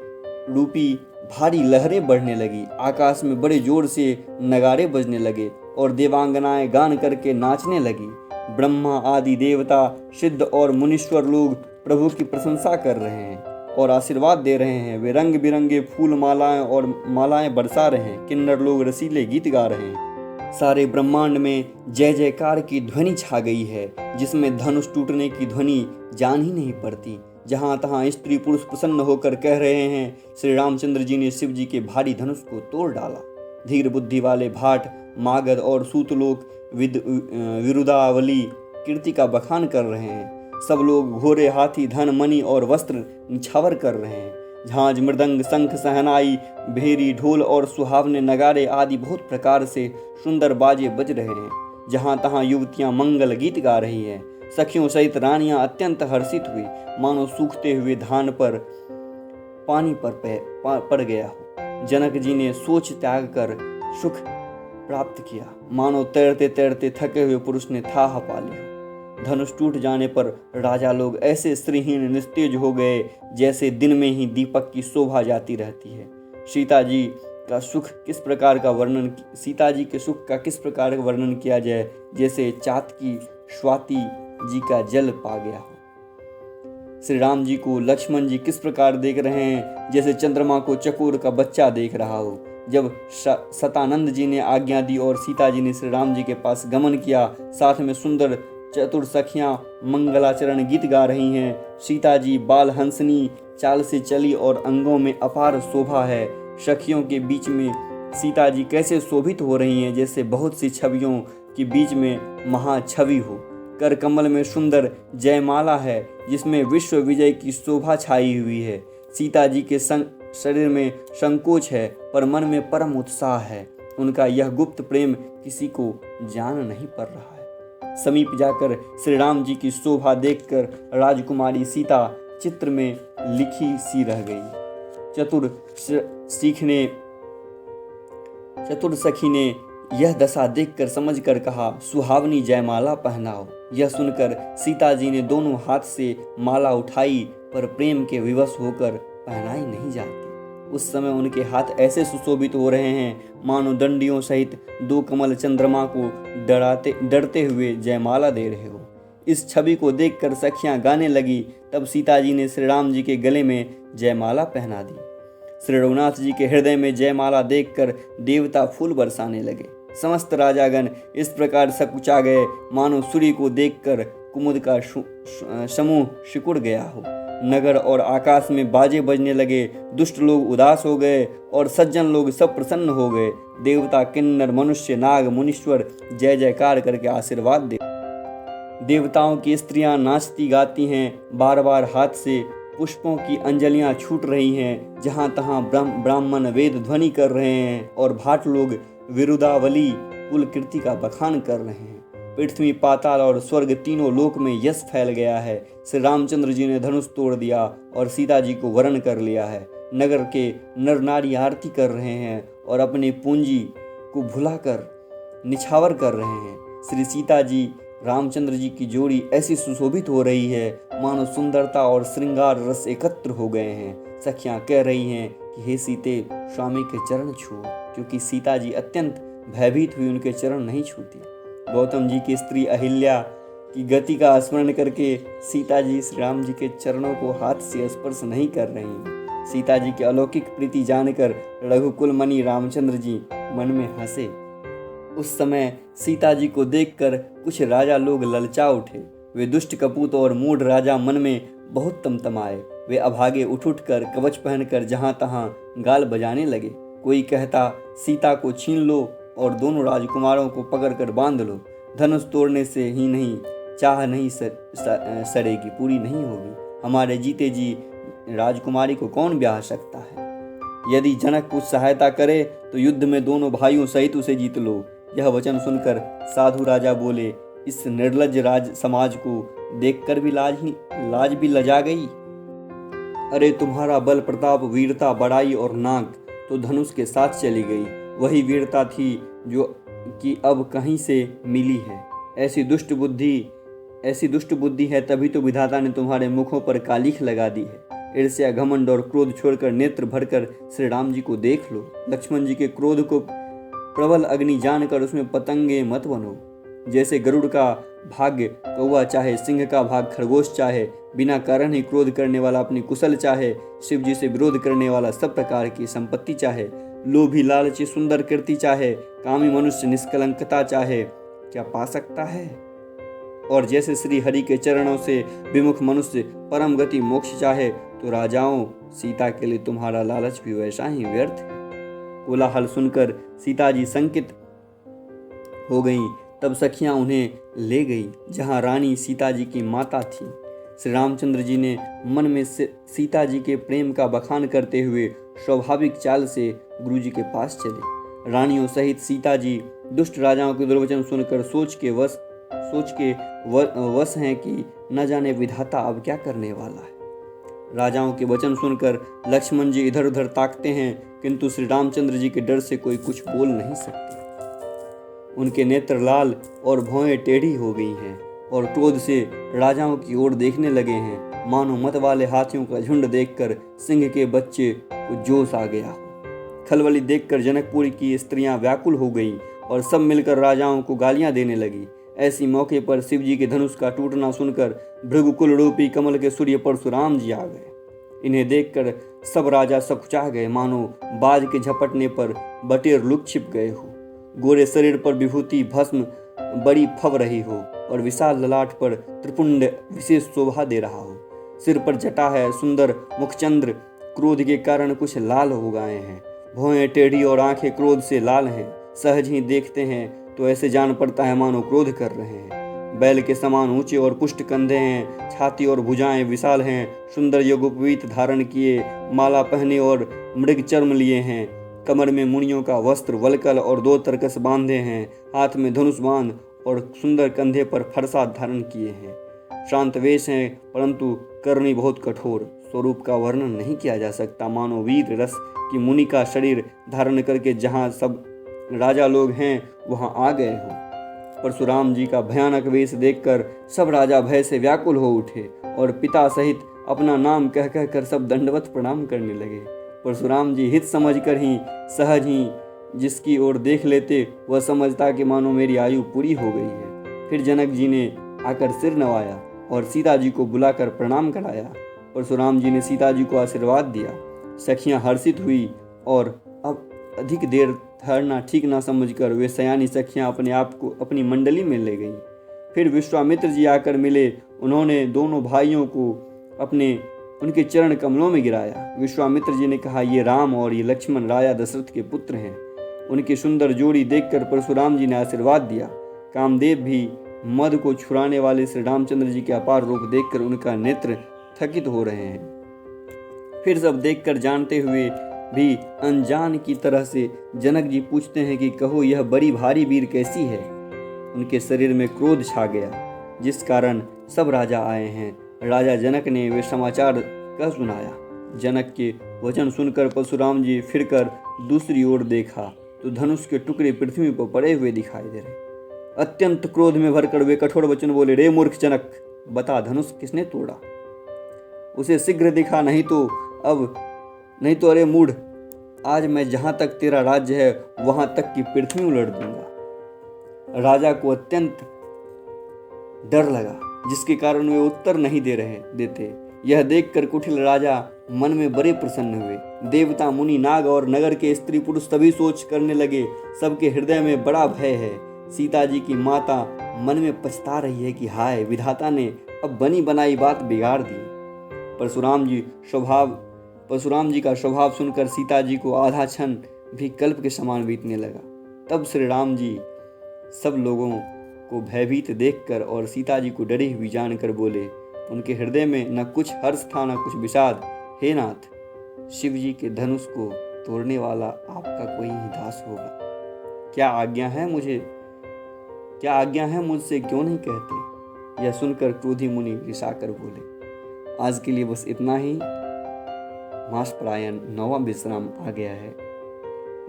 रूपी भारी लहरें बढ़ने लगी। आकाश में बड़े जोर से नगारे बजने लगे और देवांगनाएं गान करके नाचने लगी। ब्रह्मा आदि देवता, सिद्ध और मुनीश्वर लोग प्रभु की प्रशंसा कर रहे हैं और आशीर्वाद दे रहे हैं। वे रंग बिरंगे फूल मालाएं और मालाएं बरसा रहे हैं। किन्नर लोग रसीले गीत गा रहे हैं। सारे ब्रह्मांड में जय जयकार की ध्वनि छा गई है, जिसमें धनुष टूटने की ध्वनि जान ही नहीं पड़ती। जहां तहां स्त्री पुरुष प्रसन्न होकर कह रहे हैं, श्री रामचंद्र जी ने शिव जी के भारी धनुष को तोड़ डाला। धीर बुद्धि वाले भाट, मागध और सूतलोक विरुदावली कीर्ति का बखान कर रहे हैं। सब लोग घोड़े, हाथी, धन, मणि और वस्त्र निछावर कर रहे हैं। झांझ, मृदंग, शंख, सहनाई, भेरी, ढोल और सुहावने नगारे आदि बहुत प्रकार से सुंदर बाजे बज रहे हैं। जहां तहां युवतियां मंगल गीत गा रही हैं। सखियों सहित रानियां अत्यंत हर्षित हुई, मानो सूखते हुए धान पर पानी पड़ गया हो। जनक जी ने सोच त्याग कर सुख प्राप्त किया, मानो तैरते तैरते थके हुए पुरुष ने थाह पा लिया। धनुष टूट जाने पर राजा लोग ऐसे श्रीहीन निस्तेज हो गए जैसे दिन में ही दीपक की शोभा जाती रहती है। सीता जी के सुख के सुख का किस प्रकार का वर्णन किया जाए, जैसे चातकी स्वाति जी का जल पा गया हो। श्री राम जी को लक्ष्मण जी किस प्रकार देख रहे हैं, जैसे चंद्रमा को चकोर का बच्चा देख रहा हो। जब सतानंद जी ने आज्ञा दी और सीता जी ने श्री राम जी के पास गमन किया, साथ में सुंदर चतुर सखियां मंगलाचरण गीत गा रही हैं। सीता जी बाल हंसनी चाल से चली और अंगों में अपार शोभा है। सखियों के बीच में सीता जी कैसे शोभित हो रही हैं, जैसे बहुत सी छवियों के बीच में महाछवि हो। कर कमल में सुंदर जयमाला है, जिसमें विश्व विजय की शोभा छाई हुई है। सीता जी के शरीर में संकोच है, पर मन में परम उत्साह है। उनका यह गुप्त प्रेम किसी को जान नहीं पड़ रहा है। समीप जाकर श्री राम जी की शोभा देखकर राजकुमारी सीता चित्र में लिखी सी रह गई। चतुर सखी ने यह दशा देखकर समझकर कहा, सुहावनी जयमाला पहनाओ। यह सुनकर सीता जी ने दोनों हाथ से माला उठाई, पर प्रेम के विवश होकर पहनाई नहीं जाती। उस समय उनके हाथ ऐसे सुशोभित हो रहे हैं मानो दंडियों सहित दो कमल चंद्रमा को डरते हुए जयमाला दे रहे हो। इस छवि को देखकर सखियां गाने लगी। तब सीता जी ने श्री राम जी के गले में जयमाला पहना दी। श्री रघुनाथ जी के हृदय में जयमाला देखकर देवता फूल बरसाने लगे। समस्त राजागण इस प्रकार सकुचा गए मानो सूर्य को देखकर कुमुद का समूह सिकुड़ गया हो। नगर और आकाश में बाजे बजने लगे। दुष्ट लोग उदास हो गए और सज्जन लोग सब प्रसन्न हो गए। देवता, किन्नर, मनुष्य, नाग, मुनीश्वर जय जयकार करके आशीर्वाद दे। देवताओं की स्त्रियां नाचती गाती हैं, बार बार हाथ से पुष्पों की अंजलियां छूट रही हैं, जहां तहां ब्राह्मण वेद ध्वनि कर रहे हैं और भाट लोग विरुदावली कुल कीर्ति का बखान कर रहे हैं। पृथ्वी, पाताल और स्वर्ग तीनों लोक में यश फैल गया है। श्री रामचंद्र जी ने धनुष तोड़ दिया और सीता जी को वरण कर लिया है। नगर के नर नारी आरती कर रहे हैं और अपनी पूंजी को भुलाकर निछावर कर रहे हैं। श्री सीता जी रामचंद्र जी की जोड़ी ऐसी सुशोभित हो रही है मानो सुंदरता और श्रृंगार रस एकत्र हो गए हैं। सखियां कह रही हैं कि हे सीते, स्वामी के चरण छुओ, क्योंकि सीता जी अत्यंत भयभीत हुई उनके चरण नहीं छूती। गौतम जी की स्त्री अहिल्या की गति का स्मरण करके सीता जी श्री राम जी के चरणों को हाथ से स्पर्श नहीं कर रही। सीता जी की अलौकिक प्रीति जानकर रघुकुल मणि रामचंद्र जी मन में हंसे। उस समय सीता जी को देखकर कुछ राजा लोग ललचा उठे। वे दुष्ट कपूत और मूढ़ राजा मन में बहुत तमतमाए। वे अभागे उठ कर कवच पहनकर जहां तहां गाल बजाने लगे। कोई कहता सीता को छीन लो और दोनों राजकुमारों को पकड़कर बांध लो। धनुष तोड़ने से ही नहीं, चाह नहीं सड़ेगी, पूरी नहीं होगी। हमारे जीते जी राजकुमारी को कौन ब्याह सकता है? यदि जनक कुछ सहायता करे तो युद्ध में दोनों भाइयों सहित उसे जीत लो। यह वचन सुनकर साधु राजा बोले, इस निर्लज्ज राज समाज को देखकर भी लाज भी लजा गई। अरे तुम्हारा बल प्रताप, वीरता, बड़ाई और नाक तो धनुष के साथ चली गई। वही वीरता थी जो कि अब कहीं से मिली है। ऐसी दुष्ट बुद्धि है, तभी तो विधाता ने तुम्हारे मुखों पर कालिख लगा दी है। ईर्ष्या, घमंड और क्रोध छोड़कर नेत्र भरकर श्री राम जी को देख लो। लक्ष्मण जी के क्रोध को प्रबल अग्नि जानकर उसमें पतंगे मत बनो। जैसे गरुड़ का भाग्य कौवा चाहे, सिंह का भाग खरगोश चाहे, बिना कारण ही क्रोध करने वाला अपनी कुशल चाहे, शिव जी से विरोध करने वाला सब प्रकार की संपत्ति चाहे, लोभी लालची सुंदर कीर्ति चाहे, कामी मनुष्य निष्कलंकता चाहे, क्या पा सकता है? और जैसे श्री हरि के चरणों से विमुख मनुष्य परम गति मोक्ष चाहे, तो राजाओं सीता के लिए तुम्हारा लालच भी वैसा ही व्यर्थ है। कोलाहल सुनकर सीता जी संकित हो गईं। तब सखियां उन्हें ले गई जहां रानी सीता जी की माता थी। श्री रामचंद्र जी ने मन में सीता जी के प्रेम का बखान करते हुए स्वाभाविक चाल से गुरु जी के पास चले। रानियों सहित सीता जी दुष्ट राजाओं के दुर्वचन सुनकर सोच के वश हैं कि न जाने विधाता अब क्या करने वाला है। राजाओं के वचन सुनकर लक्ष्मण जी इधर उधर ताकते हैं, किंतु श्री रामचंद्र जी के डर से कोई कुछ बोल नहीं सकते। उनके नेत्र लाल और भौहें टेढ़ी हो गई हैं और क्रोध से राजाओं की ओर देखने लगे हैं, मानो मत वाले हाथियों का झुंड देखकर सिंह के बच्चे को जोश आ गया हो। खलबली देखकर जनकपुर की स्त्रियां व्याकुल हो गईं और सब मिलकर राजाओं को गालियां देने लगी। ऐसी मौके पर शिव जी के धनुष का टूटना सुनकर भृगुकुल रूपी कमल के सूर्य परशुराम जी आ गए। इन्हें देखकर सब राजा सकुचा गए, मानो बाज के झपटने पर बटेर लुक छिप गए हो। गोरे शरीर पर विभूति भस्म बड़ी फब रही हो और विशाल ललाट पर त्रिपुंड विशेष शोभा दे रहा हो। सिर पर जटा है, सुंदर मुखचंद्र क्रोध के कारण कुछ लाल हो गए हैं। भौहें टेढ़ी और आंखें क्रोध से लाल हैं। सहज ही देखते हैं तो ऐसे जान पड़ता है मानो क्रोध कर रहे हैं। बैल के समान ऊंचे और पुष्ट कंधे हैं, छाती और भुजाएं विशाल हैं। सुंदर यज्ञोपवीत धारण किए, माला पहने और मृग चर्म लिए हैं। कमर में मुनियों का वस्त्र वलकल और 2 तरकस बांधे हैं। हाथ में धनुष बांध और सुंदर कंधे पर फरसा धारण किए हैं। शांत वेश हैं, परंतु करनी बहुत कठोर। स्वरूप का वर्णन नहीं किया जा सकता, मानो वीर रस की मुनि का शरीर धारण करके जहाँ सब राजा लोग हैं वहां आ गए हो। परशुराम जी का भयानक वेश देखकर सब राजा भय से व्याकुल हो उठे और पिता सहित अपना नाम कह कह कर सब दंडवत प्रणाम करने लगे। परशुराम जी हित समझकर ही सहज ही जिसकी ओर देख लेते वह समझता कि मानो मेरी आयु पूरी हो गई है। फिर जनक जी ने आकर सिर नवाया और सीता जी को बुलाकर प्रणाम कराया। परशुराम जी ने सीता जी को आशीर्वाद दिया। सखियां हर्षित हुई और अब अधिक देर ठहरना ठीक ना समझकर वे सयानी सखियां अपने आप को अपनी मंडली में ले गईं। फिर विश्वामित्र जी आकर मिले। उन्होंने दोनों भाइयों को उनके चरण कमलों में गिराया। विश्वामित्र जी ने कहा, ये राम और ये लक्ष्मण राजा दशरथ के पुत्र हैं। उनकी सुंदर जोड़ी देखकर परशुराम जी ने आशीर्वाद दिया। कामदेव भी मद को छुड़ाने वाले श्री रामचंद्र जी के अपार रूप देखकर उनका नेत्र थकित हो रहे हैं। फिर सब देखकर जानते हुए भी अनजान की तरह से जनक जी पूछते हैं कि कहो यह बड़ी भारी वीर कैसी है। उनके शरीर में क्रोध छा गया, जिस कारण सब राजा आए हैं। राजा जनक ने वे समाचार कह सुनाया। जनक के वचन सुनकर परशुराम जी फिरकर दूसरी ओर देखा तो धनुष के टुकड़े पृथ्वी पर पड़े हुए दिखाई दे रहे। अत्यंत क्रोध में भरकर वे कठोर वचन बोले, रे मूर्ख जनक, बता धनुष किसने तोड़ा? उसे शीघ्र दिखा, नहीं तो अरे मूढ़, आज मैं जहां तक तेरा राज्य है वहां तक की पृथ्वी उलट दूंगा। राजा को अत्यंत डर लगा, जिसके कारण वे उत्तर नहीं देते। यह देखकर कुटिल राजा मन में बड़े प्रसन्न हुए। देवता, मुनि, नाग और नगर के स्त्री पुरुष सभी सोच करने लगे, सबके हृदय में बड़ा भय है। सीता जी की माता मन में पछता रही है कि हाय, विधाता ने अब बनी बनाई बात बिगाड़ दी। परशुराम जी का स्वभाव सुनकर सीता जी को आधा क्षण भी कल्प के समान बीतने लगा। तब श्री राम जी सब लोगों को भयभीत देखकर और सीता जी को डरी हुई जानकर बोले, उनके हृदय में न कुछ हर्ष था न कुछ विषाद। हे नाथ, शिव जी के धनुष को तोड़ने वाला आपका कोई ही दास होगा। क्या आज्ञा है मुझसे, क्यों नहीं कहते? यह सुनकर क्रोधी मुनि रिसाकर बोले, आज के लिए बस इतना ही। मास परायण 9वां विश्राम आ गया है।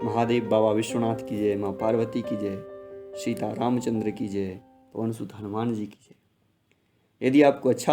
महादेव बाबा विश्वनाथ की जय, माँ पार्वती की जय, सीता रामचंद्र की जय, पवन सुत हनुमान जी की जय। यदि आपको अच्छा